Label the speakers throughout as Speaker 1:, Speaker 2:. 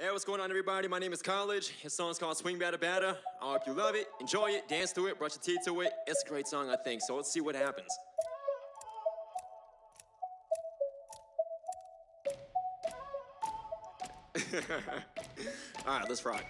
Speaker 1: Hey, what's going on, everybody? My name is College. His song's called Swing Batter Batter. I hope you love it, enjoy it, dance to it, brush your teeth to it. It's a great song, I think, so let's see what happens. All right, let's rock.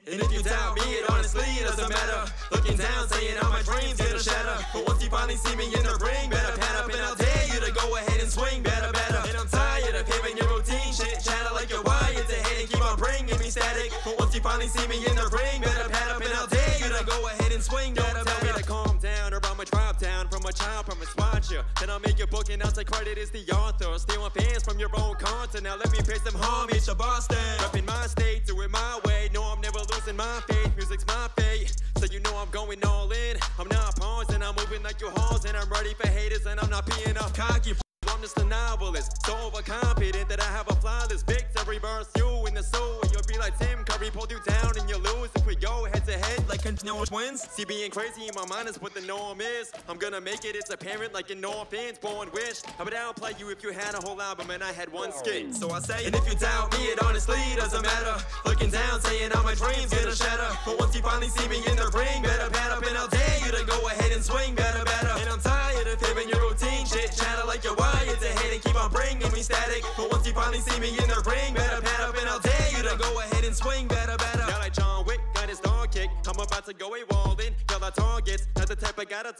Speaker 1: And if you doubt me, it honestly doesn't matter. Looking down, saying all my dreams gonna shatter. But once you finally see me in the ring, better pad up and I'll dare you to go ahead and swing better. And I'm tired of hearing your routine shit, chatter like you're wired to hit and keep on bringing me static. But once you finally see me in the ring, better pad up and I'll dare you to go ahead and swing better. Don't tell me to calm down or I'ma drop down from a child promise watch you. Then I'll make you book and I'll take credit as the author. Stealing fans from your own content. Now let me pay some homage to Boston. Repping my state, do it my way. No, I'm never losing my faith. Music's my fate, so you know I'm going all in. I'm not pausing, I'm moving like you halls, and I'm ready for haters, and I'm not being up cocky. I'm just a novelist, so overconfident that I have a flawless victory. Burst you in the soul, and you'll be like Tim Curry, pulled you down and you lose. If we go head to head like continuous twins. See, being crazy in my mind is what the norm is. I'm gonna make it, it's apparent like an orphan's born wish. I would outplay you if you had a whole album and I had one skit. So I say, and if you doubt me, it honestly doesn't matter. Looking down, saying all my dreams gonna shatter. But once you finally see me in the ring, better pad up and I'll dare you to go ahead and swing better. And I'm tired of hearing your routine shit, chatter like you're wired to hit and keep on bringing me static. But once you finally see me in the ring, better pad up and I'll dare you to go ahead and swing better. Now like John Wick got his dog kick, I'm about to go AWOL in, kill the targets, not the type I gotta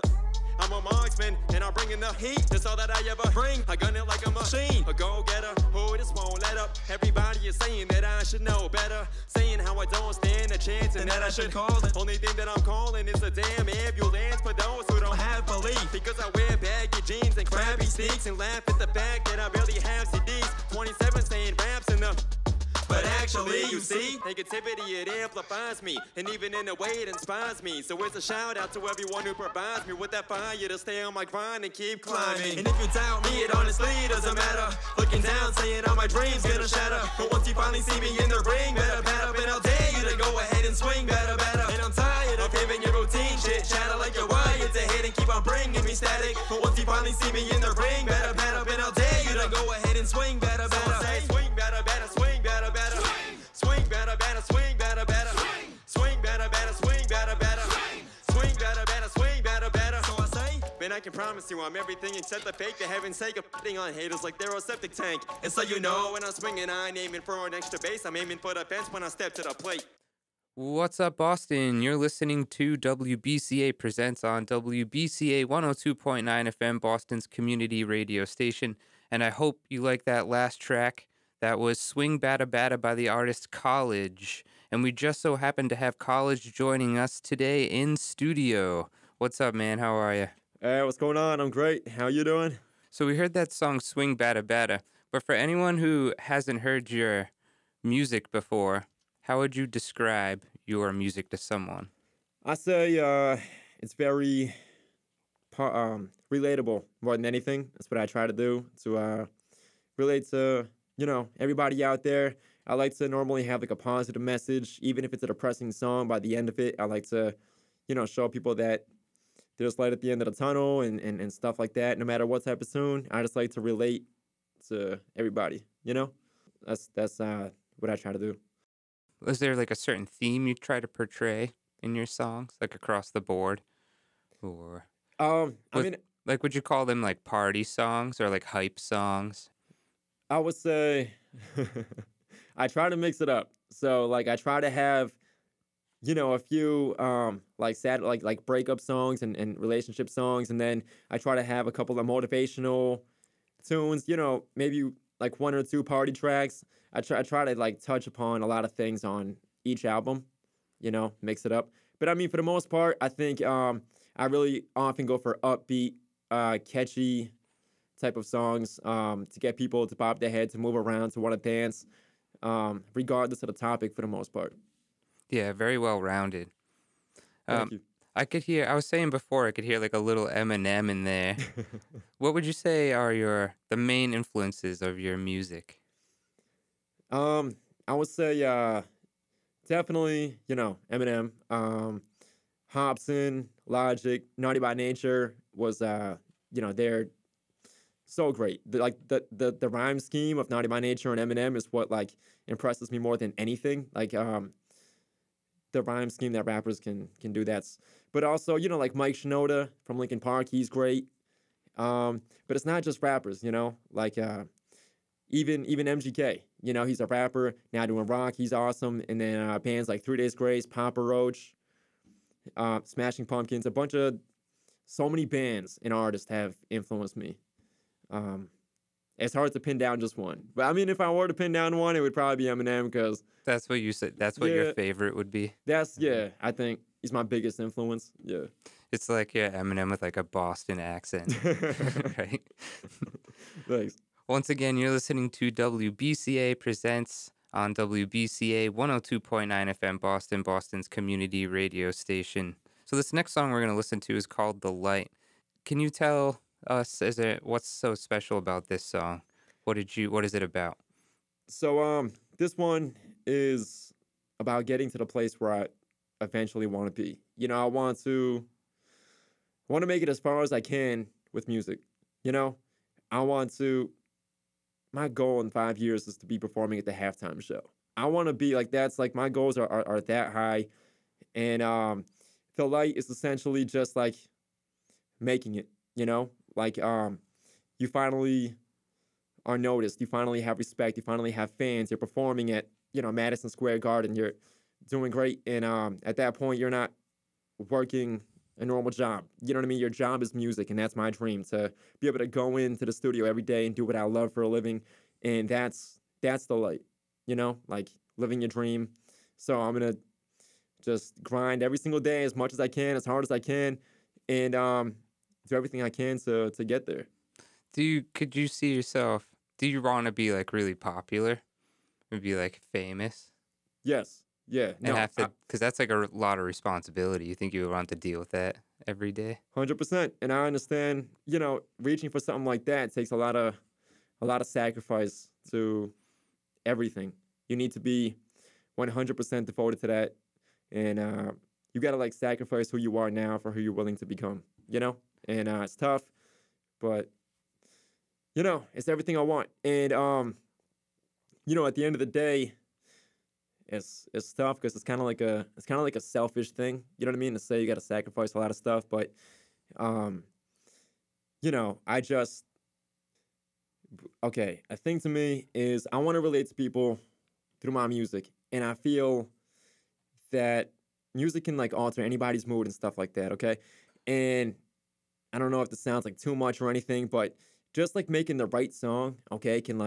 Speaker 1: I'm a marksman, and I'm bringing the heat. That's all that I ever bring. I gun it like a machine, a go-getter. Who just won't let up? Everybody is saying that I should know better, saying how I don't stand a chance and that I should call it. Only thing that I'm calling is a damn ambulance for those who don't have belief. Because I wear baggy jeans and crappy sneaks and laugh at the fact that I barely have CDs. 27 saying raps in the. But actually, you see, negativity, it amplifies me. And even in a way, it inspires me. So it's a shout out to everyone who provides me with that fire to stay on my grind and keep climbing. And if you doubt me, it honestly doesn't matter. Looking down, saying all my dreams gonna shatter. But once you finally see me in the ring, better pad up and I'll dare you to go ahead and swing better. And I'm tired of hearing your routine shit, chatter like you're wired to hit and keep on bringing me static. But once you finally see me in the ring, better pad up and I'll dare you to go ahead and swing better. So I say, swing better, swing better. Swing better, swing better. Swing better, swing better. Swing better, swing better. So I say, man, I can promise you I'm everything except the fake. For heaven's sake of f***ing on haters like they're a septic tank. And so you know when I'm swinging, I ain't aiming for an extra base. I'm aiming for the fence when I step to the plate.
Speaker 2: What's up, Boston? You're listening to WBCA Presents on WBCA 102.9 FM, Boston's community radio station. And I hope you like that last track. That was Swing Batta Batta by the artist College. And we just so happen to have College joining us today in studio. What's up, man? How are you?
Speaker 1: Hey, what's going on? I'm great. How you doing?
Speaker 2: So we heard that song Swing Batta Batta. But for anyone who hasn't heard your music before, how would you describe your music to someone?
Speaker 1: I say it's very relatable more than anything. That's what I try to do, to relate to, you know, everybody out there. I like to normally have like a positive message, even if it's a depressing song. By the end of it, I like to, you know, show people that there's light at the end of the tunnel and stuff like that. No matter what type of tune, I just like to relate to everybody, you know? That's what I try to do.
Speaker 2: Is there like a certain theme you try to portray in your songs, like across the board? Or would you call them like party songs or like hype songs?
Speaker 1: I would say I try to mix it up. So like I try to have, you know, a few like sad like breakup songs and relationship songs, and then I try to have a couple of motivational tunes, you know, maybe like one or two party tracks. I try to like touch upon a lot of things on each album, you know, mix it up. But I mean, for the most part, I think I really often go for upbeat, catchy type of songs to get people to bob their head, to move around, to want to dance, regardless of the topic for the most part.
Speaker 2: Yeah, very well rounded.
Speaker 1: Thank you.
Speaker 2: I was saying before, I could hear like a little Eminem in there. What would you say are the main influences of your music?
Speaker 1: I would say definitely, you know, Eminem, Hobson, Logic, Naughty by Nature was, you know, they're
Speaker 3: so great. The rhyme scheme of Naughty by Nature and Eminem is what like impresses me more than anything. Like the rhyme scheme that rappers can do. But also, you know, like Mike Shinoda from Linkin Park, he's great. But it's not just rappers, you know, like even MGK, you know, he's a rapper now doing rock, he's awesome. And then bands like 3 Days Grace, Papa Roach, Smashing Pumpkins, so many bands and artists have influenced me. It's hard to pin down just one. But I mean, if I were to pin down one, it would probably be Eminem because...
Speaker 2: That's what you said. That's what your favorite would be?
Speaker 3: I think he's my biggest influence. Yeah.
Speaker 2: It's like, Eminem with like a Boston accent. Right?
Speaker 3: Thanks.
Speaker 2: Once again, you're listening to WBCA Presents on WBCA 102.9 FM Boston, Boston's community radio station. So this next song we're going to listen to is called The Light. Can you tell us what's so special about this song? What is it about?
Speaker 3: So this one is about getting to the place where I eventually want to be. You know, I want to make it as far as I can with music. You know, my goal in 5 years is to be performing at the halftime show. I want to be like, that's like, my goals are that high. And The Light is essentially just like making it, you know, like you finally are noticed, you finally have respect, you finally have fans, you're performing at, you know, Madison Square Garden, you're doing great. And at that point, you're not working a normal job. You know what I mean? Your job is music, and that's my dream, to be able to go into the studio every day and do what I love for a living. And that's The Light, you know, like living your dream. So I'm going to just grind every single day as much as I can, as hard as I can, and do everything I can to get there.
Speaker 2: Could you see yourself, do you want to be like really popular and be like famous?
Speaker 3: Yes. Yeah.
Speaker 2: And have to, because that's like a lot of responsibility. You think you would want to deal with that every day?
Speaker 3: 100%. And I understand, you know, reaching for something like that takes a lot of sacrifice to everything. You need to be 100% devoted to that. And you got to like sacrifice who you are now for who you're willing to become, you know? And it's tough, but, you know, it's everything I want. And, you know, at the end of the day, it's tough because it's kind of like a selfish thing. You know what I mean? To say you got to sacrifice a lot of stuff, but, you know, a thing to me is I want to relate to people through my music. And I feel that music can like alter anybody's mood and stuff like that, okay? And I don't know if this sounds like too much or anything, but just like making the right song, okay, can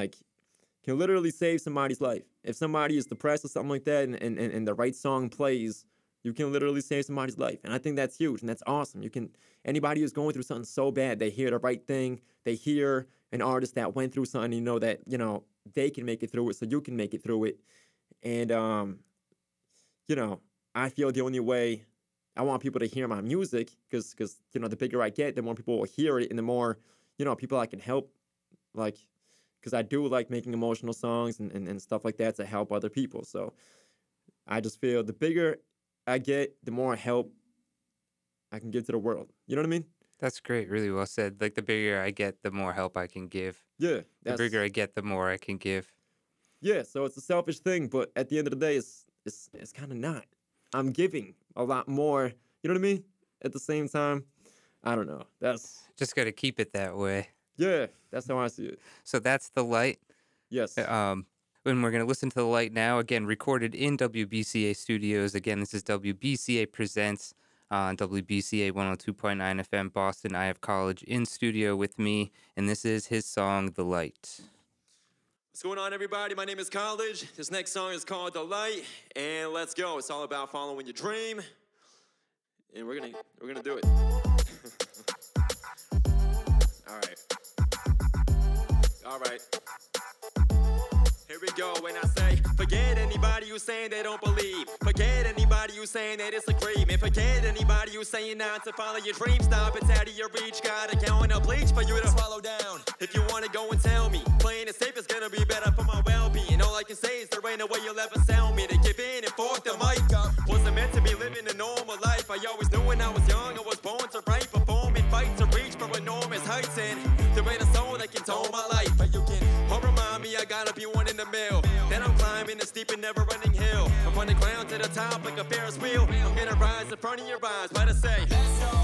Speaker 3: literally save somebody's life. If somebody is depressed or something like that and the right song plays, you can literally save somebody's life. And I think that's huge and that's awesome. Anybody who's going through something so bad, they hear the right thing, they hear an artist that went through something, you know, that, you know, they can make it through it, so you can make it through it. And, you know, I feel the only way I want people to hear my music, because you know, the bigger I get, the more people will hear it, and the more, you know, people I can help, like, because I do like making emotional songs and stuff like that to help other people. So I just feel the bigger I get, the more help I can give to the world. You know what I mean?
Speaker 2: That's great. Really well said. Like, the bigger I get, the more help I can give.
Speaker 3: Yeah.
Speaker 2: The bigger I get, the more I can give.
Speaker 3: Yeah, so it's a selfish thing, but at the end of the day, it's kind of not. I'm giving a lot more, you know what I mean? At the same time, I don't know. That's
Speaker 2: just got to keep it that way.
Speaker 3: Yeah, that's how I see it.
Speaker 2: So that's The Light.
Speaker 3: Yes.
Speaker 2: And we're going to listen to The Light now, again, recorded in WBCA studios. Again, this is WBCA Presents on WBCA 102.9 FM Boston. I have College in studio with me, and this is his song, The Light.
Speaker 1: What's going on, everybody? My name is College. This next song is called The Light, and let's go. It's all about following your dream, and we're gonna do it. All right. Here we go. When I say, forget anybody who's saying they don't believe. Forget anybody who's saying they disagree. Man, forget anybody who's saying not to follow your dream. Stop, it's out of your reach. Gotta count on bleach for you to swallow down. If you wanna go and tell me, playing it safe is gonna be better for my well-being. All I can say is there ain't no way you'll ever sell me to give in and fork the mic up. Wasn't meant to be living a normal life. I always knew when I was young I was born to write, perform and fight to reach for enormous heights. And there ain't a soul that can life. But you can remind me I gotta be one in the mill. Then I'm climbing a steep and never running hill. I'm on the ground to the top like a Ferris wheel. I'm gonna rise in front of your eyes. What I say?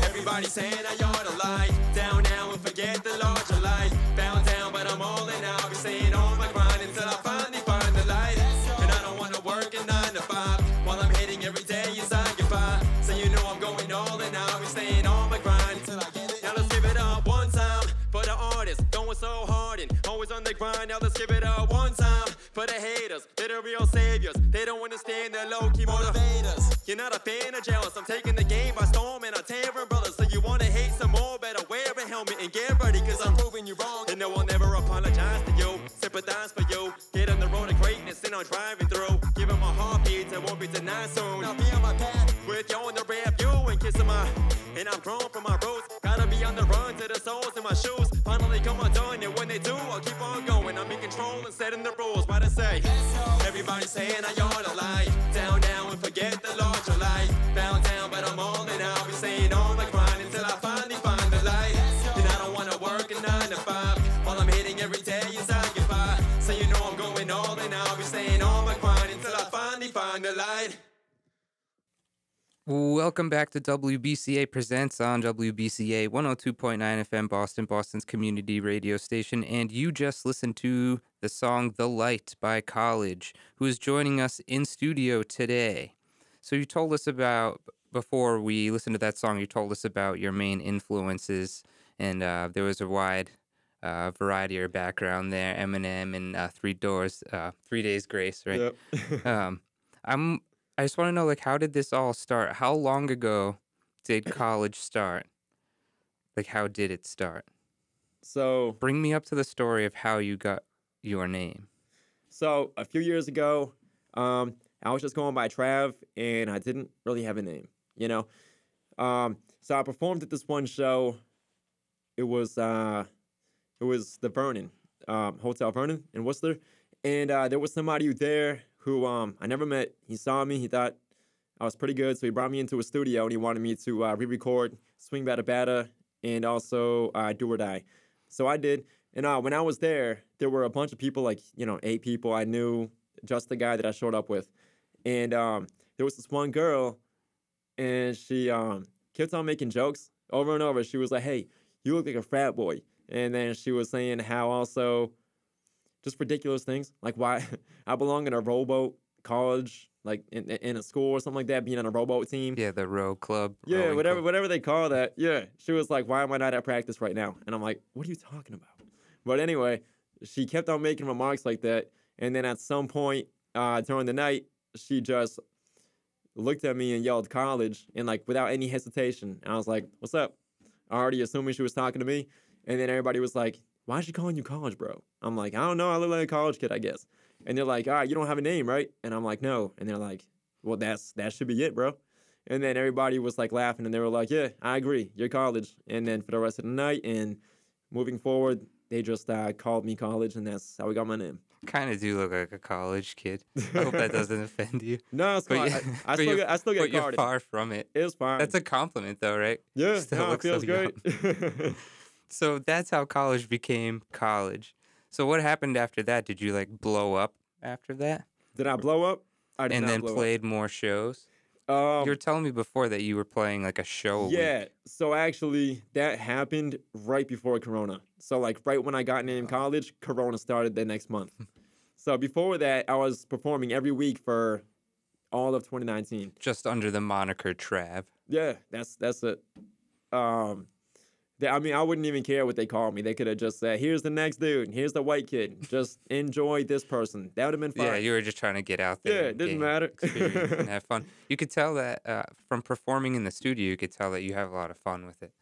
Speaker 1: Everybody saying I ought to lie. Down now and forget the larger life. Bound down, but I'm all in. I'll be staying on my grind until I finally find the light. And I don't wanna work a 9 to 5 while I'm hitting every day inside goodbye. So you know I'm going all in. I'll be staying on my grind until I get it. Now let's give it up one time for the artists going so hard and always on the grind. Now let's give it up one time for the haters. They're the real saviors. They don't understand the low-key motivators. You're not a fan of jealous. I'm taking the game by storm and I'm tearing brothers. So you wanna hate some more? Better wear a helmet and get ready, cause I'm proving you wrong. And no, I'll never apologize to you. Sympathize for you. Get on the road to greatness and I'm driving through. Giving my heartbeats and won't be denied soon. I'll be on my path with you on the rap, you and kissing my. And I'm grown from my roots. Gotta be on the run to the soles in my shoes. Finally come undone, and when they do, I'll keep on going. I'm in control and setting the rules. What I say? Everybody saying I ought to lie. Down now and forget the larger life. Bound down, but I'm all in. I'll be staying on my grind until I finally find the light. And I don't wanna work a 9 to 5 while I'm hitting every day inside goodbye. So you know I'm going all in. I'll be staying on my grind until I finally find the light.
Speaker 2: Welcome back to WBCA Presents on WBCA 102.9 FM Boston, Boston's community radio station. And you just listened to the song The Light by College, who is joining us in studio today. So you told us about, before we listened to that song, you told us about your main influences. And there was a wide variety or background there. Eminem and 3 Days Grace, right? Yep. I just want to know, like, how did this all start? How long ago did college start? Like, how did it start?
Speaker 3: So
Speaker 2: bring me up to the story of how you got your name.
Speaker 3: So a few years ago, I was just going by Trav, and I didn't really have a name, you know. So I performed at this one show. It was the Vernon, Hotel Vernon in Worcester, and there was somebody there who I never met. He saw me. He thought I was pretty good, so he brought me into a studio, and he wanted me to re-record Swing Batter Batter and also Do or Die. So I did. And when I was there, there were a bunch of people, like, 8 people I knew, just the guy that I showed up with. And there was this one girl, and she kept on making jokes over and over. She was like, "Hey, you look like a frat boy." And then she was saying how also just ridiculous things, like why I belong in a rowboat college, like in a school or something like that, being on a rowboat team.
Speaker 2: Yeah, the row club.
Speaker 3: Yeah, whatever they call that. Yeah, she was like, "Why am I not at practice right now?" And I'm like, "What are you talking about?" But anyway, she kept on making remarks like that, and then at some point during the night, she just looked at me and yelled "college," and like without any hesitation. And I was like, "What's up?" Already assuming she was talking to me, and then everybody was like, "Why is she calling you college, bro?" I'm like, "I don't know. I look like a college kid, I guess." And they're like, "All right, you don't have a name, right?" And I'm like, "No." And they're like, "Well, that should be it, bro." And then everybody was like laughing, and they were like, "Yeah, I agree. You're college." And then for the rest of the night and moving forward, they just called me college, and that's how we got my name.
Speaker 2: Kind of do look like a college kid. I hope that doesn't offend you.
Speaker 3: No, it's fine. I still get
Speaker 2: but
Speaker 3: carded.
Speaker 2: You're far from it.
Speaker 3: It's fine.
Speaker 2: That's a compliment, though, right?
Speaker 3: Yeah,
Speaker 2: Still
Speaker 3: it feels
Speaker 2: so
Speaker 3: great.
Speaker 2: So that's how college became college. So what happened after that? Did you, like, blow up after that?
Speaker 3: Did I blow up? I did
Speaker 2: and
Speaker 3: not
Speaker 2: then
Speaker 3: blow
Speaker 2: played more shows? You were telling me before that you were playing, like, a show a week.
Speaker 3: So actually, that happened right before Corona. So, like, right when I got in college, Corona started the next month. So before that, I was performing every week for all of 2019.
Speaker 2: Just under the moniker Trav.
Speaker 3: Yeah, that's it. I mean, I wouldn't even care what they called me. They could have just said, "Here's the next dude. Here's the white kid. Just enjoy this person." That would have been fine.
Speaker 2: Yeah, you were just trying to get out there.
Speaker 3: Yeah, it didn't matter.
Speaker 2: Experience and have fun. You could tell that from performing in the studio, you could tell that you have a lot of fun with it.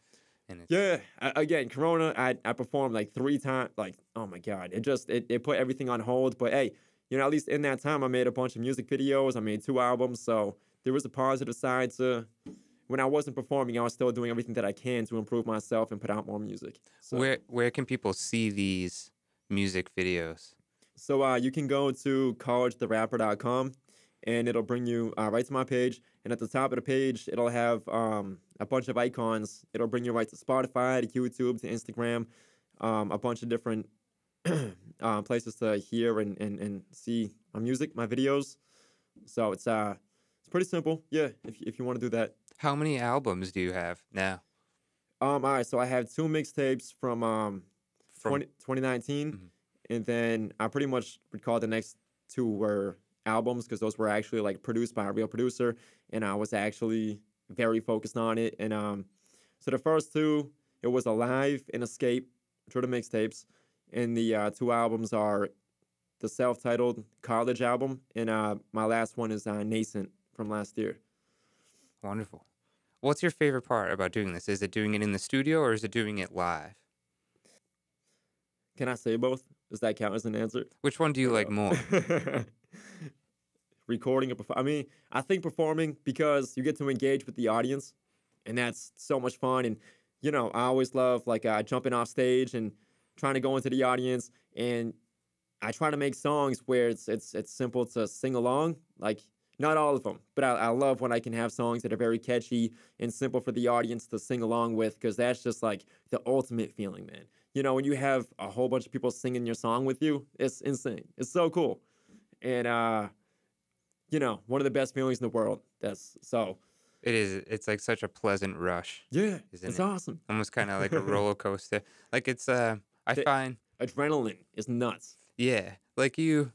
Speaker 2: And it's...
Speaker 3: Again, Corona, I performed like 3 times. Like, oh my God. It put everything on hold. But hey, at least in that time, I made a bunch of music videos. I made 2 albums. So there was a positive side to... When I wasn't performing, I was still doing everything that I can to improve myself and put out more music. So,
Speaker 2: where can people see these music videos?
Speaker 3: So you can go to collegetherapper.com, and it'll bring you right to my page. And at the top of the page, it'll have a bunch of icons. It'll bring you right to Spotify, to YouTube, to Instagram, a bunch of different places to hear and see my music, my videos. So it's pretty simple. Yeah, if you want to do that.
Speaker 2: How many albums do you have now?
Speaker 3: All right, so I have 2 mixtapes from 2019,
Speaker 2: Mhm.
Speaker 3: and then I pretty much would call the next 2 were albums because those were actually like produced by a real producer, and I was actually very focused on it. And so the first 2, it was Alive and Escape, which were the mixtapes, and the 2 albums are the self-titled College album, and my last one is Nascent from last year.
Speaker 2: Wonderful. What's your favorite part about doing this? Is it doing it in the studio or is it doing it live?
Speaker 3: Can I say both? Does that count as an answer?
Speaker 2: Which one do you like more?
Speaker 3: Recording I mean, I think performing because you get to engage with the audience, and that's so much fun. And I always love like jumping off stage and trying to go into the audience, and I try to make songs where it's simple to sing along. Like, not all of them, but I love when I can have songs that are very catchy and simple for the audience to sing along with, because that's just like the ultimate feeling, man. When you have a whole bunch of people singing your song with you, it's insane. It's so cool. And, one of the best feelings in the world.
Speaker 2: It is. It's like such a pleasant rush.
Speaker 3: Yeah,
Speaker 2: isn't
Speaker 3: it's
Speaker 2: it?
Speaker 3: awesome.
Speaker 2: Almost kind of like a roller coaster. Like it's, I find,
Speaker 3: Adrenaline is nuts.
Speaker 2: yeah, like you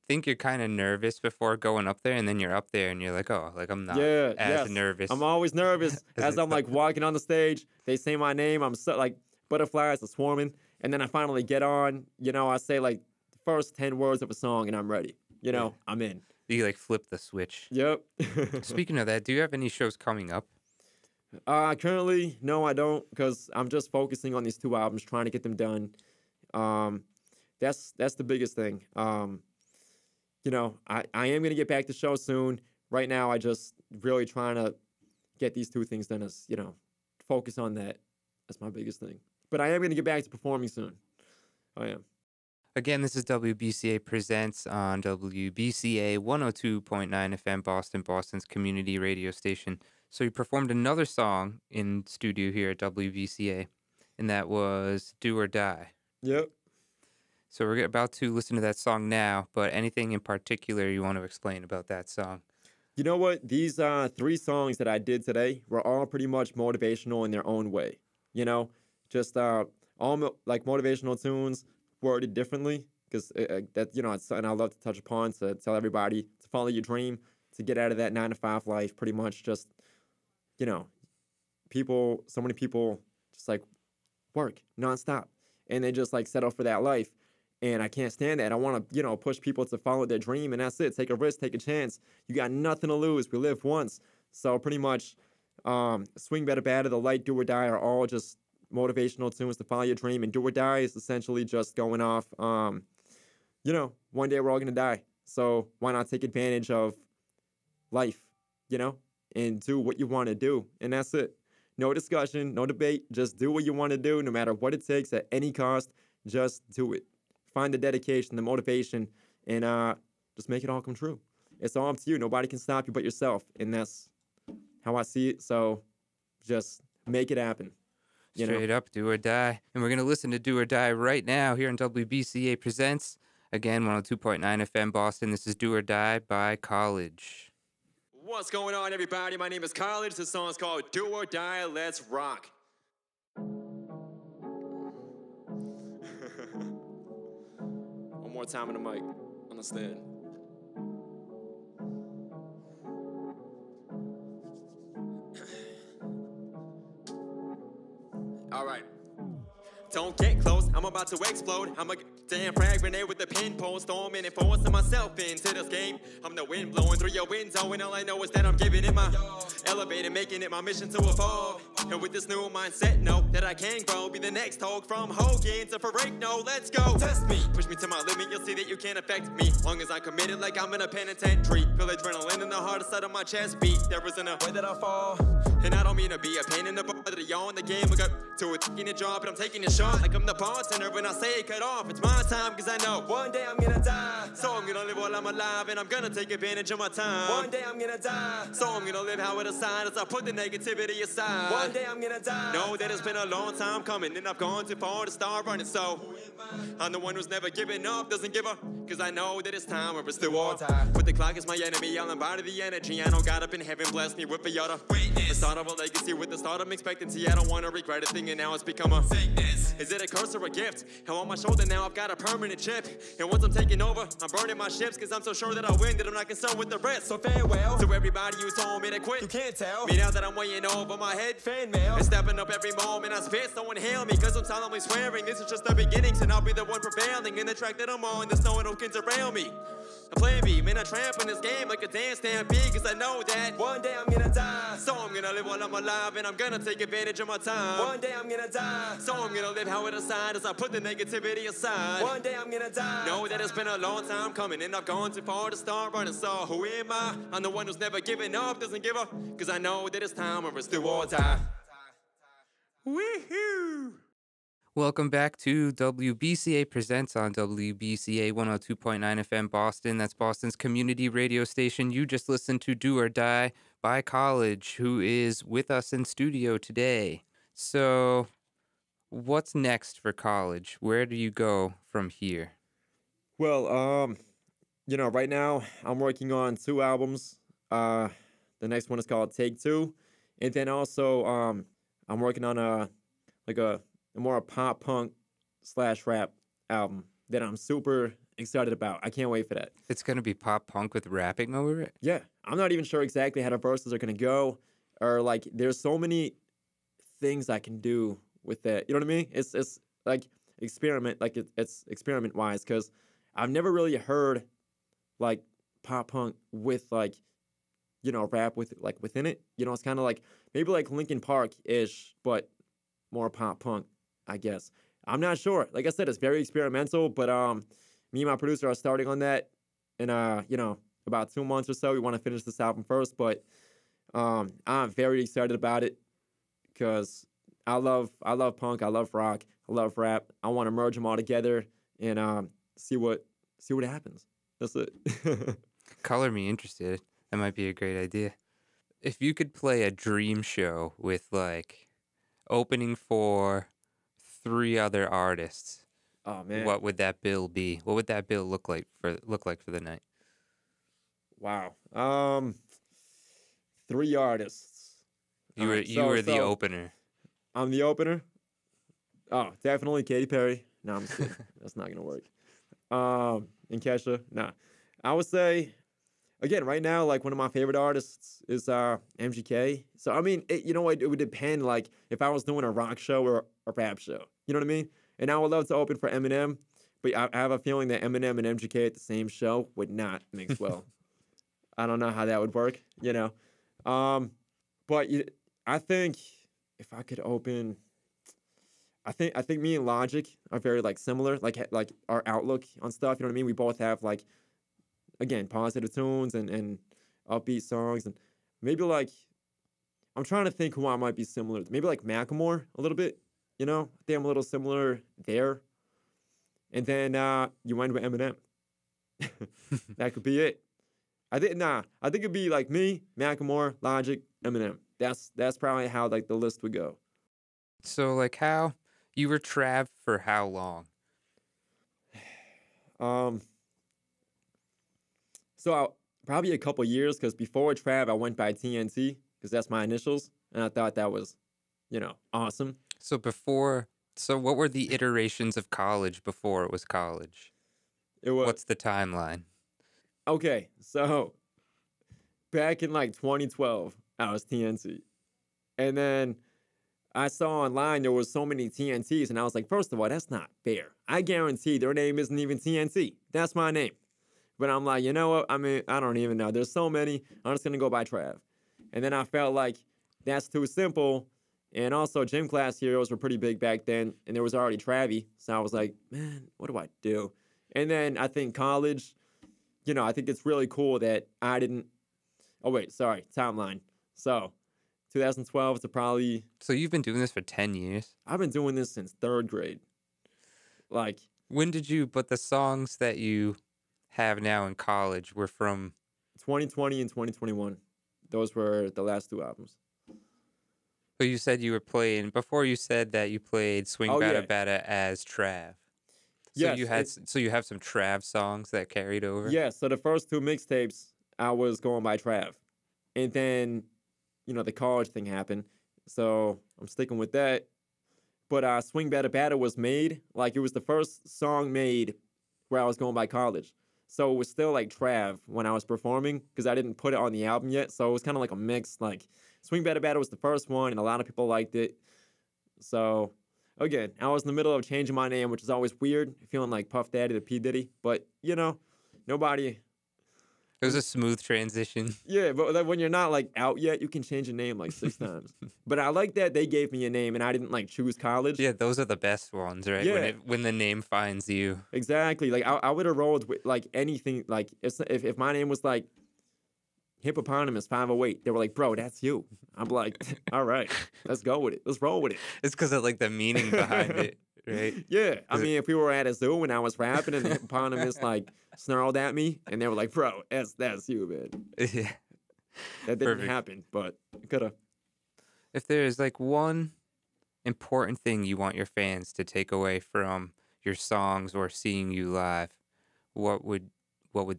Speaker 2: think you're kind of nervous before going up there, and then you're up there and you're like, oh, like I'm not as nervous.
Speaker 3: I'm always nervous as I'm like walking on the stage. They say my name. I'm so like butterflies are swarming, and then I finally get on. I say like the first 10 words of a song, and I'm ready. I'm in.
Speaker 2: You like flip the switch.
Speaker 3: Yep.
Speaker 2: Speaking of that, do you have any shows coming up?
Speaker 3: Currently, no, I don't, because I'm just focusing on these 2 albums, trying to get them done. That's the biggest thing. I am going to get back to show soon. Right now, I just really trying to get these 2 things done as, focus on that. That's my biggest thing. But I am going to get back to performing soon. I am.
Speaker 2: Again, this is WBCA Presents on WBCA 102.9 FM Boston, Boston's community radio station. So you performed another song in studio here at WBCA, and that was Do or Die.
Speaker 3: Yep.
Speaker 2: So we're about to listen to that song now, but anything in particular you want to explain about that song?
Speaker 3: You know what? These 3 songs that I did today were all pretty much motivational in their own way. Just all like motivational tunes worded differently, because that it's something I love to touch upon, to tell everybody to follow your dream, to get out of that 9-to-5 life. Pretty much just so many people just like work nonstop, and they just like settle for that life. And I can't stand that. I want to, push people to follow their dream, and that's it. Take a risk, take a chance. You got nothing to lose. We live once. So pretty much, Swing Better Batter, The Light, Do or Die are all just motivational tunes to follow your dream. And Do or Die is essentially just going off, one day we're all going to die. So why not take advantage of life, and do what you want to do. And that's it. No discussion, no debate. Just do what you want to do, no matter what it takes, at any cost. Just do it. Find the dedication, the motivation, and just make it all come true. It's all up to you. Nobody can stop you but yourself, and that's how I see it. So just make it happen.
Speaker 2: Straight up, Do or Die. And we're going to listen to Do or Die right now here on WBCA Presents. Again, 102.9 FM Boston. This is Do or Die by College.
Speaker 1: What's going on, everybody? My name is College. This song is called Do or Die, Let's Rock. One more time on the mic, on the stand. All right. Don't get close, I'm about to explode. I'm a damn frag grenade with a pinpole, storming and forcing myself into this game. I'm the wind blowing through your window, and all I know is that I'm giving it my elevator, making it my mission to evolve. And with this new mindset, know that I can grow, be the next Hulk from Hogan to Ferrigno. Let's go. Test me, push me to my limit, you'll see that you can't affect me. Long as I'm committed like I'm in a penitentiary. Feel adrenaline in the hardest side of my chest beat. There isn't a way that I fall. And I don't mean to be a pain in the butt, that y'all in the game. I got to it, taking a job, but I'm taking a shot like I'm the bartender when I say it cut off. It's my time, cause I know one day I'm gonna die. So I'm gonna live while I'm alive, and I'm gonna take advantage of my time. One day I'm gonna die. So I'm gonna live how it aside as I put the negativity aside. One day I'm gonna die. Know that it's been a long time coming, and I've gone too far to start running. So I'm the one who's never giving up, doesn't give up, cause I know that it's time or it's still war time. But the clock is my enemy, I'll embody the energy. I know God up in heaven bless me with a yada. The start of a legacy with the start of expectancy. I don't wanna regret a thing, and now it's become a sickness. Is it a curse or a gift? How on my shoulder now I've got a permanent chip. And once I'm taking over, I'm burning my ships, cause I'm so sure that I'll win that I'm not concerned with the rest. So farewell to everybody who told me to quit. You can't tell me now that I'm weighing over my head. Fan mail and stepping up every moment I spit. So inhale me, cause I'm solemnly swearing this is just the beginnings, and I'll be the one prevailing in the track that I'm on. There's no one who can derail me. I play B, man, I tramp in this game like a dance stampede, cause I know that one day I'm gonna die. So I'm gonna live while I'm alive, and I'm gonna take advantage of my time. One day I'm gonna die. So I'm gonna live how it aside as I put the negativity aside. One day I'm gonna die. Know that it's been a long time coming, and I've gone too far to start running. So who am I? I'm the one who's never giving up, doesn't give up, cause I know that it's time or it's do or die. Woohoo!
Speaker 2: Welcome back to WBCA Presents on WBCA 102.9 FM Boston. That's Boston's community radio station. You just listened to Do or Die by College, who is with us in studio today. So, what's next for College? Where do you go from here?
Speaker 3: Well, right now I'm working on 2 albums. The next one is called Take Two. And then also, I'm working on a more pop punk / rap album that I'm super excited about. I can't wait for that.
Speaker 2: It's going to be pop punk with rapping over it?
Speaker 3: Yeah. I'm not even sure exactly how the verses are going to go, or like there's so many things I can do with that. You know what I mean? It's like experiment, like it's experiment wise, because I've never really heard like pop punk with like, rap with like within it. It's kind of like maybe like Linkin Park ish, but more pop punk, I guess. I'm not sure. Like I said, it's very experimental, but me and my producer are starting on that in about 2 months or so. We want to finish this album first, but I'm very excited about it because I love punk, I love rock, I love rap. I want to merge them all together and see what happens. That's it.
Speaker 2: Color me interested. That might be a great idea. If you could play a dream show with like opening for 3 other artists,
Speaker 3: oh man,
Speaker 2: what would that bill be? What would that bill look like for the night?
Speaker 3: Wow. 3 artists.
Speaker 2: You were the opener.
Speaker 3: I'm the opener. Oh, definitely Katy Perry. No, I'm just kidding. That's not gonna work. And Kesha. Nah. I would say, again, right now, like one of my favorite artists is MGK. So I mean, it would depend. Like if I was doing a rock show or a rap show, you know what I mean? And I would love to open for Eminem, but I have a feeling that Eminem and MGK at the same show would not mix well. I don't know how that would work, But I think if I could open, I think me and Logic are very like similar, like our outlook on stuff. You know what I mean? We both have like, again, positive tunes and upbeat songs, and maybe like I'm trying to think who I might be similar to. Maybe like Macklemore a little bit. I think I'm a little similar there. And then you end with Eminem. That could be it. I think it'd be like me, Macklemore, Logic, Eminem. That's probably how like the list would go.
Speaker 2: So like how you were Trav for how long?
Speaker 3: So probably a couple years, because before Trav I went by TNT because that's my initials, and I thought that was, awesome.
Speaker 2: So what were the iterations of College before it was College? What's the timeline?
Speaker 3: Okay, so back in like 2012, I was TNT. And then I saw online there was so many TNTs, and I was like, first of all, that's not fair. I guarantee their name isn't even TNT. That's my name. But I'm like, you know what? I mean, I don't even know. There's so many. I'm just going to go by Trav. And then I felt like that's too simple. And also, gym class heroes were pretty big back then, and there was already Travie. So I was like, man, what do I do? And then I think College, I think it's really cool that I didn't. Oh, wait, sorry, timeline. So 2012 to probably.
Speaker 2: So you've been doing this for 10 years?
Speaker 3: I've been doing this since 3rd grade. Like,
Speaker 2: When did you, but the songs that you have now in college were from.
Speaker 3: 2020 and 2021. Those were the last 2 albums.
Speaker 2: But you said you were playing, before you said that you played Swing
Speaker 3: Oh,
Speaker 2: Bada
Speaker 3: yeah.
Speaker 2: Bada as Trav. So
Speaker 3: Yes,
Speaker 2: you had, so you have some Trav songs that carried over?
Speaker 3: Yeah, so the first 2 mixtapes, I was going by Trav. And then, the college thing happened. So I'm sticking with that. But Swing Bada Bada was made, like, it was the first song made where I was going by college. So it was still like Trav when I was performing because I didn't put it on the album yet. So it was kind of like a mix. Like, Swing Bada Bada was the first one, and a lot of people liked it. So, again, I was in the middle of changing my name, which is always weird, feeling like Puff Daddy to P. Diddy. But, nobody.
Speaker 2: It was a smooth transition.
Speaker 3: Yeah, but like, when you're not like out yet, you can change your name like 6 times. But I like that they gave me a name and I didn't like choose college.
Speaker 2: Yeah, those are the best ones, right?
Speaker 3: Yeah.
Speaker 2: When the name finds you.
Speaker 3: Exactly. Like I would have rolled with like anything. Like if my name was like Hippopotamus 508, they were like, bro, that's you. I'm like, all right, let's go with it. Let's roll with it.
Speaker 2: It's because of like the meaning behind it, right?
Speaker 3: Yeah. I mean, if we were at a zoo and I was rapping and the hippopotamus like snarled at me and they were like, bro, that's you, man.
Speaker 2: Yeah.
Speaker 3: That didn't happen, but it could have.
Speaker 2: If there's like one important thing you want your fans to take away from your songs or seeing you live, what would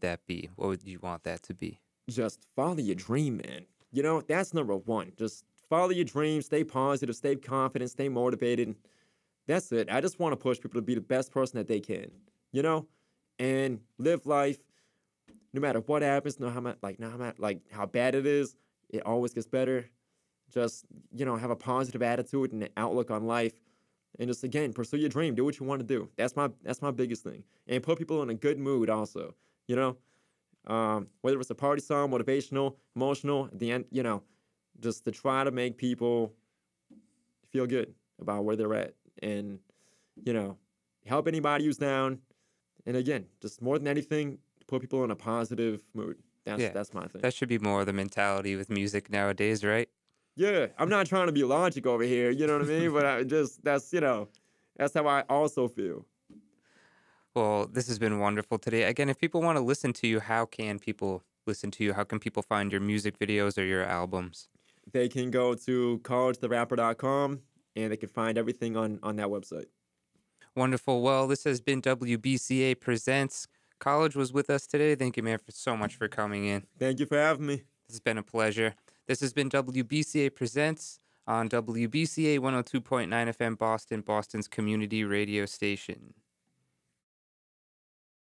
Speaker 2: that be? What would you want that to be?
Speaker 3: Just follow your dream, man. That's number one. Just follow your dream, stay positive, stay confident, stay motivated. That's it. I just want to push people to be the best person that they can, and live life no matter what happens, no matter how bad it is, it always gets better. Just, have a positive attitude and an outlook on life. And just, again, pursue your dream. Do what you want to do. That's my biggest thing. And put people in a good mood also, whether it's a party song, motivational, emotional, at the end, just to try to make people feel good about where they're at and, help anybody who's down. And again, just more than anything, put people in a positive mood. That's my thing.
Speaker 2: That should be more the mentality with music nowadays, right?
Speaker 3: Yeah, I'm not trying to be logic over here, you know what I mean? But that's how I also feel.
Speaker 2: Well, this has been wonderful today. Again, if people want to listen to you, how can people listen to you? How can people find your music videos or your albums?
Speaker 3: They can go to collegetherapper.com and they can find everything on that website.
Speaker 2: Wonderful. Well, this has been WBCA Presents. College was with us today. Thank you, man, so much for coming in.
Speaker 3: Thank you for having me.
Speaker 2: This has been a pleasure. This has been WBCA Presents on WBCA 102.9 FM Boston, Boston's community radio station.